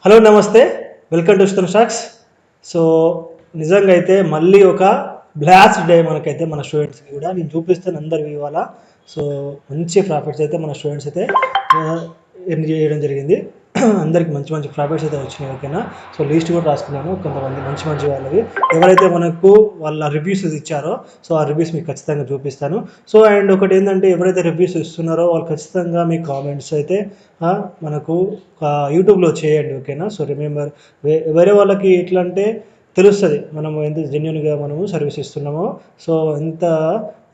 Hello నమస్తే, welcome to stun stocks. So నిజంగా అయితే మళ్ళీ ఒక బ్లాస్ట్ డే మనకైతే మన స్టూడెంట్స్కి కూడా నేను చూపిస్తాను అందరికి ఇవాళ. సో మంచి ప్రాఫిట్స్ అయితే మన స్టూడెంట్స్ అయితే ఎర్న్ చేయడం జరిగింది. అందరికి మంచి మంచి ప్రాఫిట్స్ అయితే వచ్చినాయి. ఓకేనా. సో లీస్ట్ కూడా రాసుకున్నాను కొంతమంది మంచి మంచి వాళ్ళవి, ఎవరైతే మనకు వాళ్ళ రివ్యూస్ ఇచ్చారో సో ఆ రివ్యూస్ మీకు ఖచ్చితంగా చూపిస్తాను. సో అండ్ ఒకటి ఏంటంటే, ఎవరైతే రివ్యూస్ ఇస్తున్నారో వాళ్ళు ఖచ్చితంగా మీ కామెంట్స్ అయితే మనకు యూట్యూబ్లో చేయండి. ఓకేనా. సో రిమెంబర్, వేరే వాళ్ళకి ఎట్లా అంటే తెలుస్తుంది మనం ఎంత జెన్యున్గా మనము సర్వీస్ ఇస్తున్నామో, సో ఎంత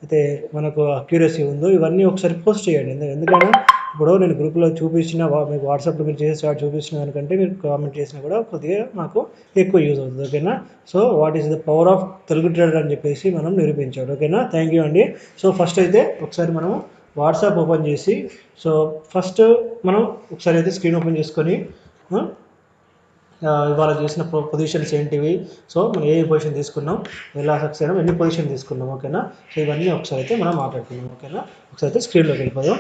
అయితే మనకు అక్యూరసీ ఉందో ఇవన్నీ ఒకసారి పోస్ట్ చేయండి. ఎందుకంటే ఇప్పుడు నేను గ్రూప్లో చూపించిన మీకు వాట్సాప్లో మీరు చేసి స్టార్ట్ చూపించిన దానికంటే మీరు కామెంట్ చేసినా కూడా కొద్దిగా మాకు ఎక్కువ యూజ్ అవుతుంది. ఓకేనా. So what is the power of Telugu trader అని చెప్పేసి మనం నిరూపించాడు. ఓకేనా. థ్యాంక్ యూ అండి. సో ఫస్ట్ అయితే ఒకసారి మనం వాట్సాప్ ఓపెన్ చేసి, సో ఫస్ట్ మనం ఒకసారి అయితే స్క్రీన్ ఓపెన్ చేసుకొని ఇవాళ చేసిన పొజిషన్స్ ఏంటివి, సో మనం ఏ పొజిషన్ తీసుకున్నాం, ఎలా సక్సెస్ అయినాం, ఎన్ని పొజిషన్ తీసుకున్నాం. ఓకేనా. సో ఇవన్నీ ఒకసారి అయితే మనం మాట్లాడుకున్నాం. ఓకేనా. ఒకసారి అయితే స్క్రీన్లోకి వెళ్ళిపోదాం.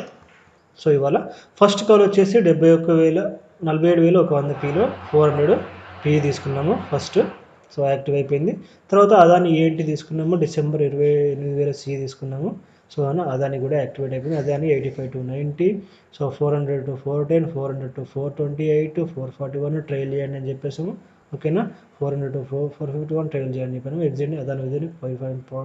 సో ఇవాళ ఫస్ట్ కాల్ వచ్చేసి 47,100 పీలో 400 పీ తీసుకున్నాము ఫస్ట్. సో యాక్టివ్ అయిపోయింది. తర్వాత అదాని ఏంటి తీసుకున్నాము, డిసెంబర్ 28,000 సి తీసుకున్నాము. సో అదాని కూడా యాక్టివేట్ అయిపోయింది. అదాని 85-90, సో 400-410, 400-428, 441 ట్రైల్ చేయండి అని చెప్పేసాము. ఓకేనా. 400-451 ట్రైల్ చేయండి చెప్పాము. Exit Adani within 5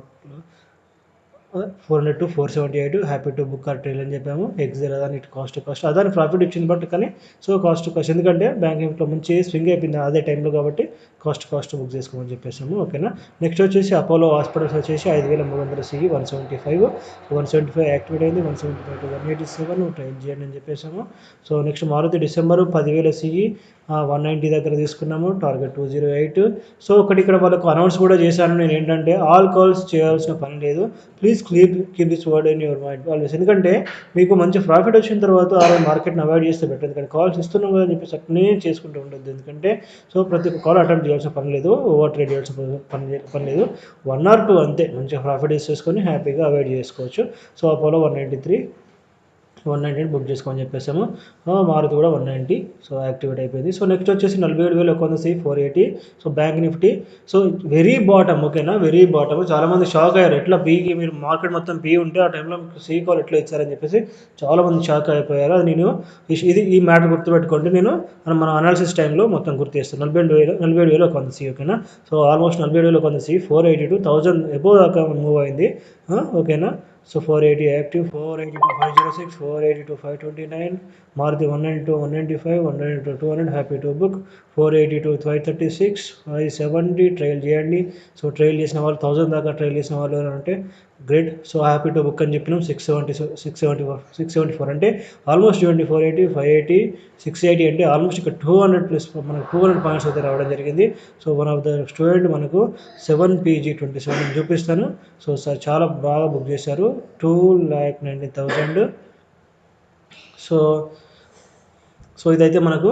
400-478 happy to book or trail అని చెప్పాము. Exit Adani cost Adani profit ఇచ్చింది బట్ కానీ సో కాస్ట్ ఎందుకంటే బ్యాంక్ నిఫ్టీలో మంచి స్వింగ్ అయిపోయింది అదే టైంలో కాబట్టి కాస్ట్ బుక్ చేసుకోమని చెప్పేసాము. ఓకేనా. నెక్స్ట్ వచ్చేసి అపోలో హాస్పిటల్స్ వచ్చేసి 5,300 సి 175 యాక్టివేట్ అయింది. 175-187 ట్రైల్ చేయండి అని చెప్పేసాము. So next Maruti December 10,000 C 190 దగ్గర తీసుకున్నాము. టార్గెట్ 208. సో ఇక్కడ వాళ్ళకు అనౌన్స్ కూడా చేశాను నేను, ఏంటంటే ఆల్ కాల్స్ చేయాల్సిన పని లేదు, please keep this word in your mind always. ఎందుకంటే మీకు మంచి ప్రాఫిట్ వచ్చిన తర్వాత ఆ మార్కెట్ని అవాయిడ్ చేస్తే బెటర్. ఎందుకంటే కాల్స్ ఇస్తున్నాం కదా అని చెప్పేసి అట్నే చేసుకుంటూ ఉండొద్దు. ఎందుకంటే సో ప్రతి ఒక్క కాల్ అటెంప్ట్ చేయాల్సిన పని లేదు, ఓవర్ ట్రేడ్ చేయాల్సిన పని లేదు. 1 or 2 అంతే మంచిగా ప్రాఫిట్ చేసుకొని హ్యాపీగా అవాయిడ్ చేసుకోవచ్చు. సో అపోలో 190 బుక్ చేసుకోమని చెప్పేసాము. మారుతి కూడా 190, సో యాక్టివేట్ అయిపోయింది. సో నెక్స్ట్ వచ్చేసి 47,100 C 480. So bank Nifty so very bottom. ఓకేనా. Very bottom. చాలామంది షాక్ అయ్యారు, ఎట్లా పీకి మీరు మార్కెట్ మొత్తం పీ ఉంటే ఆ టైంలో సి కాల్ ఎట్లా ఇచ్చారని చెప్పేసి చాలామంది షాక్ అయిపోయారు. అది నేను ఈ మ్యాటర్ గుర్తుపెట్టుకోండి, నేను మన అనాలిసిస్ టైంలో మొత్తం గుర్తు చేస్తాను. 47,100 సి. ఓకేనా. సో ఆల్మోస్ట్ 47,100 సి 482,000 ఎబో దాకా మూవ్ అయింది. ఓకేనా. So 480 active, 482,506, 482,529, Maruti 192,195, 192,200 happy to book, 482,536, 570 trail చేయండి. సో ట్రైల్ చేసిన వాళ్ళు 1000 దాకా ట్రైల్ చేసిన వాళ్ళు అంటే great. So happy to book అని చెప్పినాం. 674 అంటే ఆల్మోస్ట్ 480, 580, 680 అంటే ఆల్మోస్ట్ ఇక్కడ 200+ మనకు 200 పాయింట్స్ అయితే రావడం జరిగింది. So one of the student మనకు 7PG27 చూపిస్తాను. సో సార్ చాలా బాగా బుక్ చేశారు, 2,90,000. సో సో ఇదైతే మనకు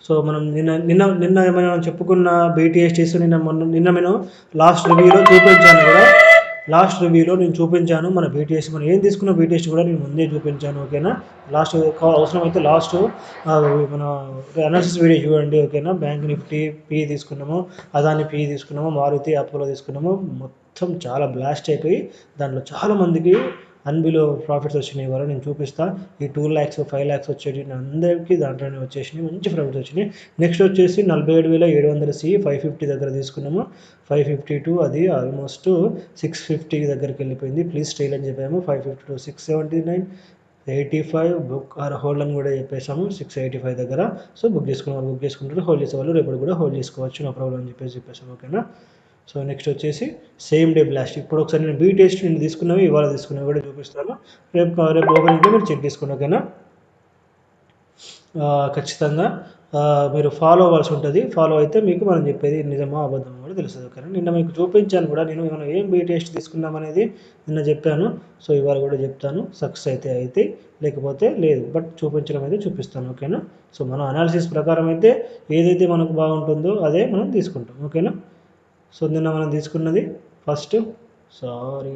సో మనం నిన్న ఏమైనా చెప్పుకున్న బీటీఎస్టీస్ నిన్న నేను లాస్ట్ రివ్యూలో నేను చూపించాను. మన బీటీఎస్ మనం ఏం తీసుకున్న బీటీఎస్ కూడా నేను ముందే చూపించాను. ఓకేనా. లాస్ట్ అవసరమైతే లాస్ట్ మన అనాలిసిస్ వీడియో చూడండి. ఓకేనా. బ్యాంక్ నిఫ్టీ పీ తీసుకున్నాము, అదాని పీ తీసుకున్నాము, మారుతి అపోలో తీసుకున్నాము. మొత్తం చాలా బ్లాస్ట్ అయిపోయి దాంట్లో చాలామందికి అన్బిలో ప్రాఫిట్స్ వచ్చినాయి. వల్ల నేను చూపిస్తాను. ఈ 2 lakhs 5 lakhs వచ్చేటి అందరికీ దాంట్లోనే వచ్చేసినాయి, మంచి ప్రాఫిట్స్ వచ్చినాయి. నెక్స్ట్ వచ్చేసి 47,700 సి 550 దగ్గర తీసుకున్నాము. 552 అది ఆల్మోస్ట్ 650 దగ్గరికి వెళ్ళిపోయింది. ప్లీజ్ స్టైల్ అని చెప్పాము. 552 679, 85 బుక్ ఆర్ హోల్డ్ అని కూడా చెప్పేసాము. 685 దగ్గర. సో బుక్ చేసుకుంటారు హోల్డ్ చేసేవాళ్ళు రేపు కూడా హోల్డ్ చేసుకోవచ్చు, నో ప్రాబ్లం అని చెప్పేసాము. ఓకేనా. సో నెక్స్ట్ వచ్చేసి సేమ్ డే బ్లాస్ట్. ఇప్పుడు ఒకసారి నేను బీ టెస్ట్ నేను తీసుకున్నవి ఇవాళ తీసుకున్నవి కూడా చూపిస్తాను. రేపు ఓపెనింగ్లో మీరు చెక్ చేసుకోండి. ఓకేనా. ఖచ్చితంగా మీరు ఫాలో అవ్వాల్సి ఉంటుంది. ఫాలో అయితే మీకు మనం చెప్పేది నిజమా అబద్ధమో కూడా తెలుస్తుంది. ఓకేనా. నిన్న మీకు చూపించాను కూడా, నేను మనం ఏం బీ టెస్ట్ తీసుకున్నాం అనేది నిన్న చెప్పాను. సో ఇవాళ కూడా చెప్తాను. సక్సెస్ అయితే లేకపోతే లేదు, బట్ చూపించడం అయితే చూపిస్తాను. ఓకేనా. సో మన అనాలిసిస్ ప్రకారం అయితే ఏదైతే మనకు బాగుంటుందో అదే మనం తీసుకుంటాం. ఓకేనా. సో నిన్న మనం తీసుకున్నది ఫస్ట్ సారీ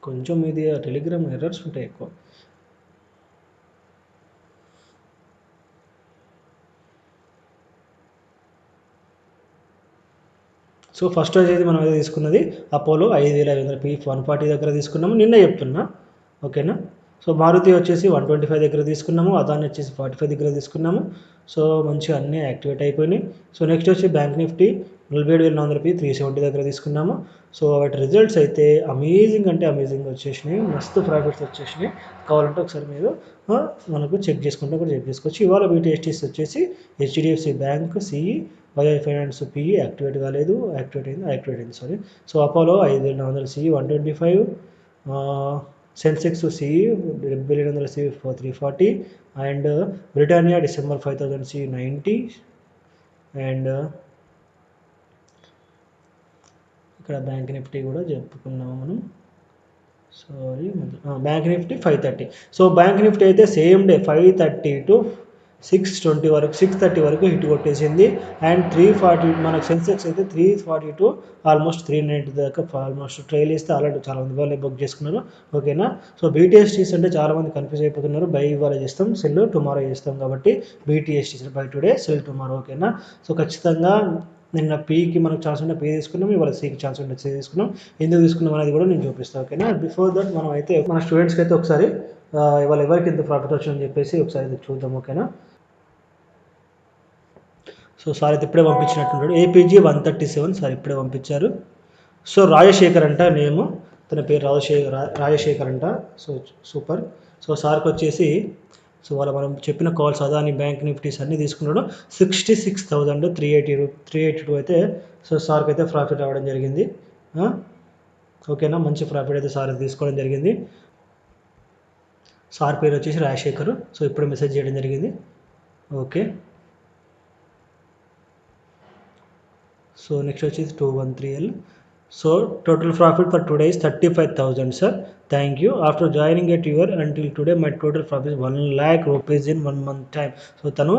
కొంచెం ఇది టెలిగ్రామ్ ఎర్రర్స్ ఉంటాయి ఎక్కువ. సో ఫస్ట్ రోజు అయితే మనం అయితే తీసుకున్నది అపోలో 5500 పీ 140 దగ్గర తీసుకున్నాము, నిన్న చెప్తున్నా. ఓకేనా. సో మారుతి వచ్చేసి 125 దగ్గర తీసుకున్నాము, అదాని వచ్చేసి 45 దగ్గర తీసుకున్నాము. సో మంచిగా అన్నీ యాక్టివేట్ అయిపోయినాయి. సో నెక్స్ట్ వచ్చి బ్యాంక్ నిఫ్టీ 47,400 370 దగ్గర తీసుకున్నాము. సో వాటి రిజల్ట్స్ అయితే అమేజింగ్ అంటే అమేజింగ్ వచ్చేసినాయి, మస్తు ప్రాఫిట్స్ వచ్చేసినాయి. కావాలంటే ఒకసారి మీరు మనకు చెక్ చేసుకుంటే కూడా చెక్ చేసుకోవచ్చు. ఇవాళ BTSTs వచ్చేసి HDFC bank, CE, Bajaj finance PE activate కాలేదు, యాక్టివేట్ అయింది sorry. So Apollo 5400 CE 125, Sensex CE 7200 CE 340, and Britannia December 5000 CE 90, and ఇక్కడ బ్యాంక్ నిఫ్టీ కూడా చెప్పుకున్నాము మనం. Sorry, bank Nifty 530. So bank Nifty అయితే సేమ్ డే 530 to 620 వరకు 630 వరకు హిట్ కొట్టేసింది. అండ్ 340 మనకు సెన్సెక్స్ అయితే 342 ఆల్మోస్ట్ 390 దాకా ఆల్మోస్ట్ ట్రైల్ ఇస్తే ఆల్రెడీ చాలా మంది వాళ్ళే బుక్ చేసుకున్నారు. ఓకేనా. సో BTSTs అంటే చాలామంది కన్ఫ్యూజ్ అయిపోతున్నారు, బై ఇవాళ చేస్తాం, సెల్ టుమారో చేస్తాం కాబట్టి BTSTs by today, cell tomorrow. ఓకేనా. సో ఖచ్చితంగా నిన్న పీకి మనకు ఛాన్స్ ఉంటే పీ తీసుకున్నాం, ఇవాళ సీకి ఛాన్స్ ఉంటే సీ తీసుకున్నాం. ఎందుకు తీసుకున్నాం అనేది కూడా నేను చూపిస్తాను. ఓకేనా. బిఫోర్ దట్ మనం అయితే మన స్టూడెంట్స్కి అయితే ఒకసారి ఇవాళ ఎవరికి ఎంత ప్రాఫిట్ వచ్చిందని చెప్పేసి ఒకసారి చూద్దాం. ఓకేనా. సో సార్ అయితే ఇప్పుడే పంపించినట్టున్నాడు, APG 137 సార్ ఇప్పుడే పంపించారు. సో రాజశేఖర్ అంట నేము, తన పేరు రాజశేఖర్ అంట. So super. సో సార్కి వచ్చేసి సో వాళ్ళ మనం చెప్పిన కాల్స్ అదాని బ్యాంక్ నిఫ్టీస్ అన్నీ తీసుకున్నాడు. 66,382 అయితే సో సార్కి అయితే ప్రాఫిట్ అవ్వడం జరిగింది. ఓకేనా. మంచి ప్రాఫిట్ అయితే సార్ తీసుకోవడం జరిగింది. సార్ పేరు వచ్చేసి రాజశేఖర్. సో ఇప్పుడు మెసేజ్ చేయడం జరిగింది. ఓకే. సో నెక్స్ట్ వచ్చేసి 213L. So total profit for today is 35,000 sir. Thank you. After joining at your until today my total profit is 1 lakh rupees in 1 month time. So తను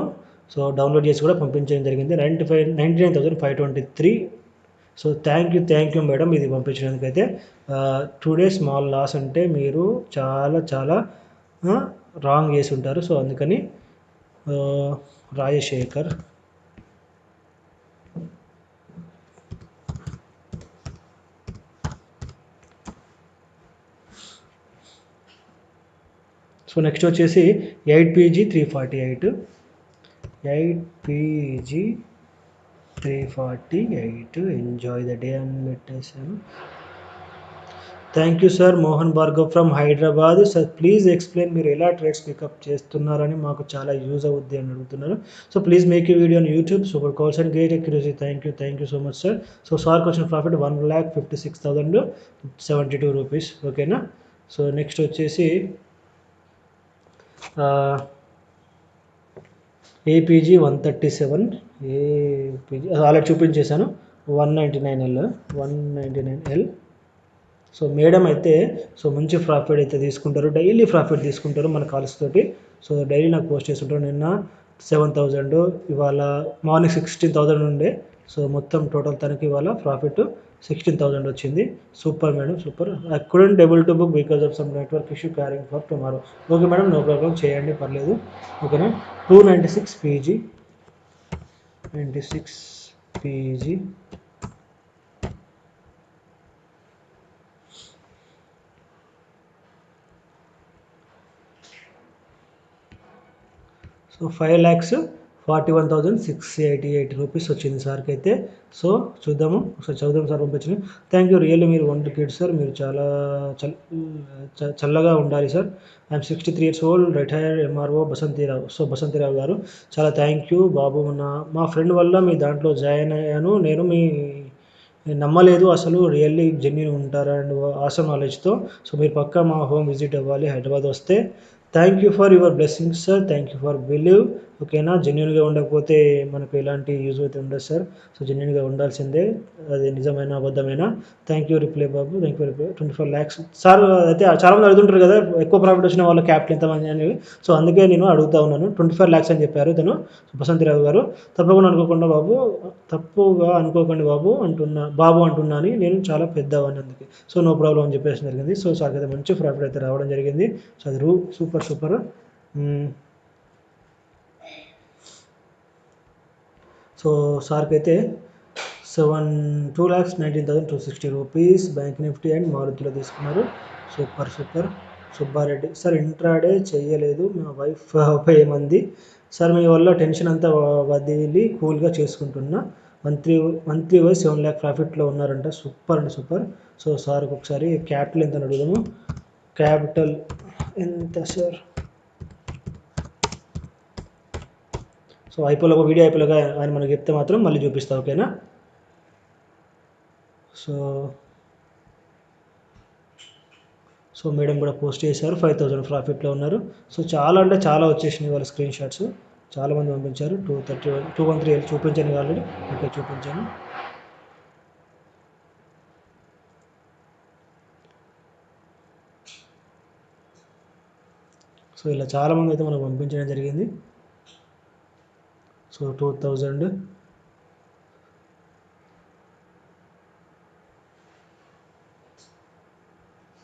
so download చేసి కూడా పంపించడం జరిగింది. 99,523. So thank you madam ఇది పంపించినందుకైతే. Today small loss అంటే మీరు చాలా wrong చేసి ఉంటారు. సో అందుకని రాజశేఖర్ సో నెక్స్ట్ వచ్చేసి 8PG 348 ఎంజాయ్ ద డే అని పెట్టేశాను. Thank you sir. Mohan Bhargav from Hyderabad. Sir please explain మీరు ఎలా ట్రేడ్స్ పికప్ చేస్తున్నారని మాకు చాలా యూజ్ అవుద్ది అని అడుగుతున్నారు. So please make you video on YouTube. Super calls and great accuracy. Thank you so much sir. So సార్కి వచ్చిన ప్రాఫిట్ 1,56,072 రూపీస్. ఓకేనా. సో నెక్స్ట్ వచ్చేసి APG 137 ఆల్రెడీ చూపించేశాను. 199L. సో మేడం అయితే సో మంచి ప్రాఫిట్ అయితే తీసుకుంటారు, డైలీ ప్రాఫిట్ తీసుకుంటారు మన కాల్స్ తోటి. సో డైలీ నాకు పోస్ట్ చేస్తుంటారు. నిన్న 7,000, ఇవాళ మార్నింగ్ 16,000 ఉండే. సో మొత్తం టోటల్ తనకి ఇవాళ ప్రాఫిట్ 16,000 వచ్చింది. Super madam, super. I couldn't able to book because of some network issue carrying for tomorrow. Okay madam, no problem, చేయండి, పర్లేదు. ఓకేనా. 296 PG. సో 5,41,688 రూపీస్ వచ్చింది సార్కి అయితే. సో చూద్దాము, ఒకసారి చదువుదాం సార్ పంపించింది. థ్యాంక్ యూ, రియల్లీ మీరు వండర్కిడ్ సార్, మీరు చాలా చల్లగా ఉండాలి sir. I'm 63 years old, retired MRO Basanthirao. So Basanthirao garu చాలా థ్యాంక్ యూ బాబు. మా ఫ్రెండ్ వల్ల మీ దాంట్లో జాయిన్ అయ్యాను నేను. నమ్మలేదు అసలు, రియల్లీ జెన్యూన్ ఉంటారా అండ్ ఆసమ్ నాలెడ్జ్తో. సో మీరు పక్కా మా హోమ్ విజిట్ అవ్వాలి హైదరాబాద్ వస్తే. Thank you for your blessings sir, thank you for believe. ఓకేనా. జెన్యున్గా ఉండకపోతే మనకు ఎలాంటి యూజ్ అయితే ఉండదు సార్. సో జెన్యున్గా ఉండాల్సిందే, అది నిజమైన అబద్ధమైనా. థ్యాంక్ యూ రిప్లై బాబు, thank you reply. 24 lakhs sir. అయితే చాలామంది అడుగుతుంటారు కదా ఎక్కువ ప్రాఫిట్ వచ్చిన వాళ్ళ క్యాపిటల్ ఎంతమంది అనేవి. సో అందుకే నేను అడుగుతా ఉన్నాను. 24 lakhs అని చెప్పారు తను, బసంతిరావు గారు. తప్పుగా అనుకోకండి బాబు అంటున్నాను, నేను చాలా పెద్దవాడిని అందుకే. సో నో ప్రాబ్లం అని చెప్పేసి జరిగింది. సో సార్కి అయితే మంచి ప్రాఫిట్ అయితే రావడం జరిగింది. సో అది సూపర్. సో సార్కి అయితే 2,19,260 రూపీస్ బ్యాంక్ నిఫ్టీ అండ్ మారుతిలో తీసుకున్నారు. Super super. Subbareddy sir intraday చేయలేదు, మా వైఫ్ ఏమంది సార్ మీ వల్ల టెన్షన్ అంతా వదిలి కూల్గా చేసుకుంటున్నా. మంత్లీ వైజ్ 7 lakh ప్రాఫిట్లో ఉన్నారంట. సూపర్ అండి సూపర్. సో సార్కి ఒకసారి క్యాపిటల్ ఎంత అడుగుదాము. క్యాపిటల్ ఎంత సార్? సో వీడియో అయిపోలేగా ఆయన మనకి చెప్తే మాత్రం మళ్ళీ చూపిస్తా, ఓకేనా? సో మేడం కూడా పోస్ట్ చేశారు, 5,000 ప్రాఫిట్లో ఉన్నారు. సో చాలా అంటే చాలా వచ్చేసినాయి వాళ్ళ స్క్రీన్ షాట్స్, చాలామంది పంపించారు. 213 చూపించాను ఆల్రెడీ, ఓకే చూపించాను. సో ఇలా చాలామంది అయితే మనకు పంపించడం జరిగింది. So 2,000,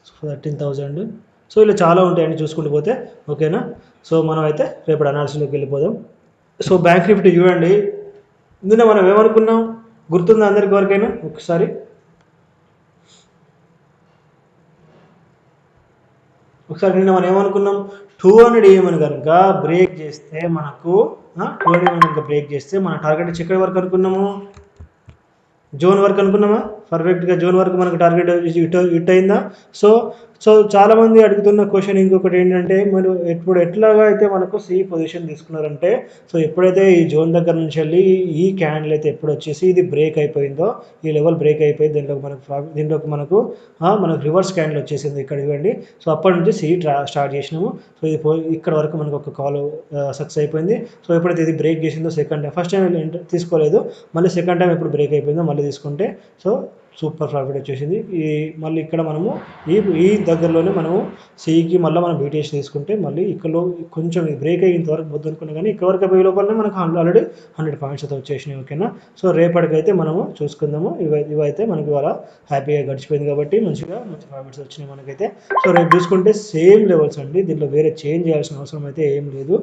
so 13,000. సో ఇలా చాలా ఉంటాయండి చూసుకుంటూ పోతే, ఓకేనా? సో మనం అయితే రేపటి అనాలిసిస్లోకి వెళ్ళిపోదాం. సో బ్యాంక్ నిఫ్టీ చూడండి, నిన్న మనం ఏమనుకున్నాం గుర్తుందా అందరికి వరకైనా? ఒకసారి నిన్న మనం ఏమనుకున్నాం, 200 EM కనుక బ్రేక్ చేస్తే మనకు 200 EM కనుక బ్రేక్ చేస్తే మన టార్గెట్ ఎక్కడి వరకు అనుకున్నాము? జోన్ వరకు అనుకున్నామా? పర్ఫెక్ట్గా జోన్ వరకు మనకు టార్గెట్ హిట్ అయిందా? సో చాలామంది అడుగుతున్న క్వశ్చన్ ఇంకొకటి ఏంటంటే, మరి ఎట్లాగా అయితే మనకు సి పొజిషన్ తీసుకున్నారంటే, సో ఎప్పుడైతే ఈ జోన్ దగ్గర నుంచి వెళ్ళి ఈ క్యాండిల్ అయితే ఎప్పుడు వచ్చేసి ఇది బ్రేక్ అయిపోయిందో, ఈ లెవెల్ బ్రేక్ అయిపోయి దీంట్లోకి మనకు రివర్స్ క్యాండిల్ వచ్చేసింది ఇక్కడ ఇవ్వండి. సో అప్పటి నుంచి సి స్టార్ట్ చేసినాము. సో ఇది ఇక్కడ వరకు మనకు ఒక కాల్ సక్సెస్ అయిపోయింది. సో ఎప్పుడైతే ఇది బ్రేక్ చేసిందో సెకండ్ టైం, ఫస్ట్ టైం తీసుకోలేదు, మళ్ళీ సెకండ్ టైం ఎప్పుడు బ్రేక్ అయిపోయిందో మళ్ళీ తీసుకుంటే సో సూపర్ ప్రాఫిట్ వచ్చేసింది. మళ్ళీ ఇక్కడ మనము ఈ దగ్గరలోనే మనము సిఈకి మళ్ళీ మనం బీటీఎస్ తీసుకుంటే మళ్ళీ ఇక్కడ కొంచెం బ్రేక్ అయ్యేంత వరకు వద్దు అనుకున్నా, కానీ ఇక్కడ వరకు పోయే లోపలనే మనకు ఆల్రెడీ 100 పాయింట్స్ అయితే వచ్చేసినాయి, ఓకేనా? సో రేపటికైతే మనము చూసుకుందాము. ఇవైతే మనకి ఇవాళ హ్యాపీగా గడిచిపోయింది కాబట్టి మంచి ప్రాఫిట్స్ వచ్చినాయి మనకైతే. సో రేపు చూసుకుంటే సేమ్ లెవెల్స్ అండి, దీంట్లో వేరే చేంజ్ చేయాల్సిన అవసరం అయితే ఏం లేదు,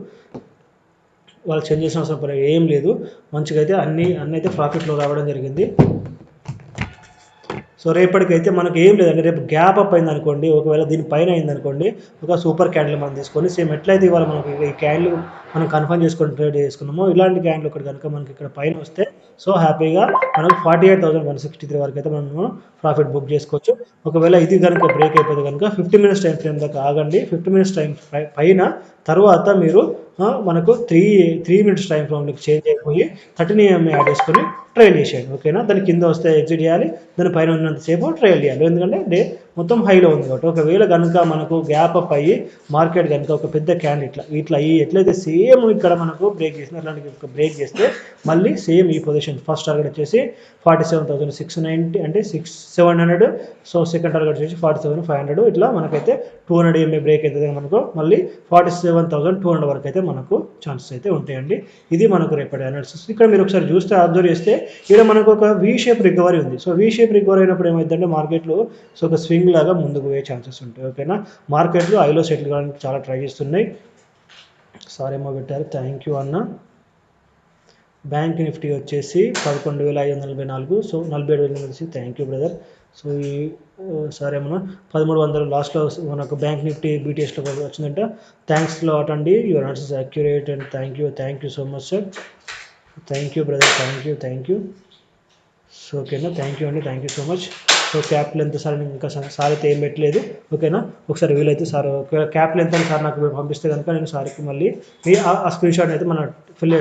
వాళ్ళు చేంజ్ చేసిన అవసరం ఏం లేదు. మంచిగా అయితే అన్నీ అయితే ప్రాఫిట్లో రావడం జరిగింది. సో రేపటికైతే మనకు ఏం లేదండి, రేపు గ్యాప్ అప్ అయింది అనుకోండి, ఒకవేళ దీనిపైన అయింది అనుకోండి, ఒక సూపర్ క్యాండిల్ మనం తీసుకొని సేమ్ ఎట్లయితే ఇవాళ మనకి ఈ క్యాండిల్ మనం కన్ఫర్మ్ చేసుకొని ట్రేడ్ చేసుకున్నామో, ఇలాంటి క్యాండిల్ ఒకటి కనుక మనకి ఇక్కడ పైన వస్తే సో హ్యాపీగా మనం 48,163 వరకు అయితే మనం ప్రాఫిట్ బుక్ చేసుకోవచ్చు. ఒకవేళ ఇది కనుక బ్రేక్ అయిపోతే కనుక 50 minutes టైం ఫ్రేమ్ దాకా ఆగండి. 50 minutes టైం పైన తర్వాత మీరు మనకు 3 minutes టైం ఫ్రేమ్లోకి చేంజ్ అయిపోయి 13 EM యాడ్ చేసుకొని ట్రైల్ చేసేయండి, ఓకేనా? దాని కింద వస్తే ఎగ్జిట్ చేయాలి, దాని పైన ఉన్నంతసేపు ట్రైల్ చేయాలి, ఎందుకంటే మొత్తం హైలో ఉంది కాబట్టి. ఒకవేళ కనుక మనకు గ్యాప్ అప్ అయ్యి మార్కెట్ కనుక ఒక పెద్ద క్యాండిల్ ఇట్లా అయ్యి ఎట్లయితే సేమ్ ఇక్కడ మనకు బ్రేక్ చేసిన అట్లాంటి బ్రేక్ చేస్తే మళ్ళీ సేమ్ ఈ పొజిషన్ ఫస్ట్ టార్గెట్ వచ్చేసి 47,690 అంటే 700. సో సెకండ్ టార్గెట్ వచ్చేసి 47,500. ఇట్లా మనకైతే 200 EM బ్రేక్ అవుతుంది మనకు మళ్ళీ 47,200 వరకు అయితే మనకు ఛాన్సెస్ అయితే ఉంటాయండి. ఇది మనకు రేపటి అనాలిసిస్. ఇక్కడ మీరు ఒకసారి చూస్తే అబ్జర్వ్ చేస్తే ఇక్కడ మనకు ఒక వీ షేప్ రికవరీ ఉంది. సో వీ షేప్ రికవరీ అయినప్పుడు ఏమైందంటే మార్కెట్లో సో ఒక స్వింగ్ లాగా ముందుకు పోయే ఛాన్సెస్ ఉంటాయి, ఓకేనా? మార్కెట్లో ఐలో సెటిల్ కావడానికి చాలా ట్రై చేస్తున్నాయి. సారీ ఏమో పెట్టారు, థ్యాంక్ యూ అన్న. బ్యాంక్ నిఫ్టీ వచ్చేసి 11,544. So 47,000 thank you brother. So ఈ సారీ ఏమన్నా 1300 లాస్ట్లో మనకు బ్యాంక్ నిఫ్టీ బీటీఎస్లో వచ్చిందంట. థ్యాంక్స్ లాట్ అండి, your answers accurate and thank you so much sir. Thank you brother, thank you. So ఓకేనా, thank you so much. So capital ఎంత sir, ఇంకా సార్ అయితే ఏం పెట్టలేదు, ఓకేనా? ఒకసారి వీలైతే సార్ క్యాపిటల్ ఎంత సార్ నాకు పంపిస్తే కనుక నేను సార్కి మళ్ళీ ఆ స్క్రీన్ షాట్ అయితే మన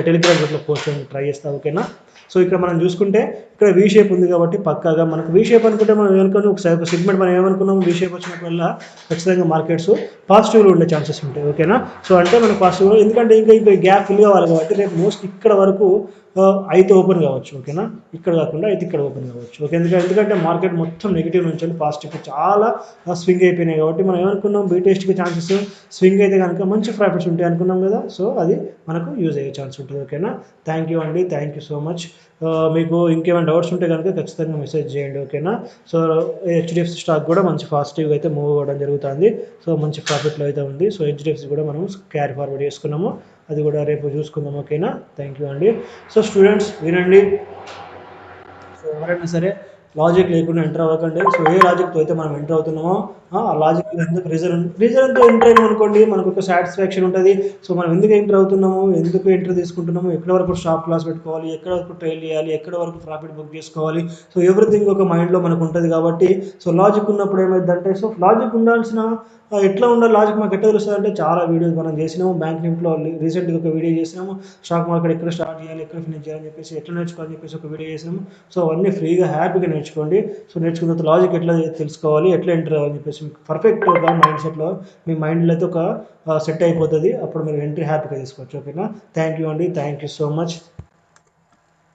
టెలిగ్రామ్ గ్రూప్లో పోస్ట్ చేయడానికి ట్రై చేస్తాను, ఓకేనా? సో ఇక్కడ మనం చూసుకుంటే ఇక్కడ వీ షేప్ ఉంది కాబట్టి పక్కాగా మనకు వీ షేప్ అనుకుంటే మనం ఏమనుకున్నాం, ఒక సెగ్మెంట్ మనం ఏమనుకున్నాం, వీ షేప్ వచ్చినప్పుడల్లా ఖచ్చితంగా మార్కెట్స్ పాజిటివ్లో ఉండే ఛాన్సెస్ ఉంటాయి, ఓకేనా? సో అంటే మనకు పాజిటివ్లో, ఎందుకంటే ఇంకా గ్యాప్ ఫిల్ కావాలి కాబట్టి రేపు మోస్ట్ ఇక్కడ వరకు అయితే ఓపెన్ కావచ్చు, ఓకేనా? ఇక్కడ కాకుండా అయితే ఇక్కడ ఓపెన్ కావచ్చు, ఓకే? ఎందుకంటే మార్కెట్ మొత్తం నెగిటివ్ నుంచి పాజిటివ్కి చాలా స్వింగ్ అయిపోయినాయి కాబట్టి మనం ఏమనుకున్నాం, బీటెస్ట్కి ఛాన్సెస్ స్వింగ్ అయితే కనుక మంచి ప్రాఫిట్స్ ఉంటాయి అనుకున్నాం కదా. సో అది మనకు యూజ్ అయ్యే ఛాన్స్ ఉంటుంది, ఓకేనా? థ్యాంక్ యూ అండి, థ్యాంక్ యూ సో మచ్. మీకు ఇంకేమైనా డౌట్స్ ఉంటే కనుక ఖచ్చితంగా మెసేజ్ చేయండి, ఓకేనా? సో హెచ్డిఎఫ్సి స్టాక్ కూడా మంచి పాజిటివ్గా అయితే మూవ్ అవ్వడం జరుగుతుంది. సో మంచి ప్రాఫిట్లో అయితే ఉంది. సో హెచ్డిఎఫ్సి కూడా మనం క్యారీ ఫార్వర్డ్ చేసుకున్నాము, అది కూడా రేపు చూసుకుందాం, ఓకేనా? థ్యాంక్ యూ అండి. సో స్టూడెంట్స్ వినండి, సో ఎవరైనా సరే లాజిక్ లేకుండా ఎంటర్ అవ్వకండి. సో ఏ లాజిక్తో అయితే మనం ఎంటర్ అవుతున్నామో ఆ లాజిక్ ఎందుకు రీజన్తో ఎంటర్ అయినాం అనుకోండి, మనకు ఒక సాటిస్ఫాక్షన్ ఉంటుంది. సో మనం ఎందుకు ఎంటర్ అవుతున్నాము, ఎందుకు ఎంటర్ తీసుకుంటున్నాము, ఎక్కడ వరకు స్టాప్ లాస్ పెట్టుకోవాలి, ఎక్కడ వరకు ట్రైల్ చేయాలి, ఎక్కడ వరకు ప్రాఫిట్ బుక్ చేసుకోవాలి, సో ఎవ్రీథింగ్ ఒక మైండ్లో మనకు ఉంటుంది కాబట్టి, సో లాజిక్ ఉన్నప్పుడు ఏమైందంటే, సో లాజిక్ ఉండాల్సిన ఎట్లా ఉండాలి, లాజిక్ మాకు ఎట్లా తెలుస్తుంది అంటే, చాలా వీడియోస్ మనం చేసినాము. బ్యాంక్ నిఫ్టీలో రీసెంట్గా ఒక వీడియో చేసినాము. స్టాక్ మార్కెట్ ఎక్కడ స్టార్ట్ చేయాలి, ఎక్కడ ఫినిష్ చేయాలని చెప్పేసి, ఎట్లా నేర్చుకోవాలని చెప్పేసి ఒక వీడియో చేసినాము. సో అవన్నీ ఫ్రీగా హ్యాపీగా నేర్చుకోండి. సో నేర్చుకున్న తర్వాత లాజిక్ ఎట్లా తెలుసుకోవాలి, ఎట్లా ఎంటర్ అవ్వాలని చెప్పేసి మీకు పర్ఫెక్ట్గా మైండ్ సెట్లో మీ మైండ్లో అయితే ఒక సెట్ అయిపోతుంది. అప్పుడు మీరు ఎంట్రీ హ్యాపీగా తీసుకోవచ్చు. ఓకేనా? థ్యాంక్ యూ అండి, థ్యాంక్ యూ సో మచ్.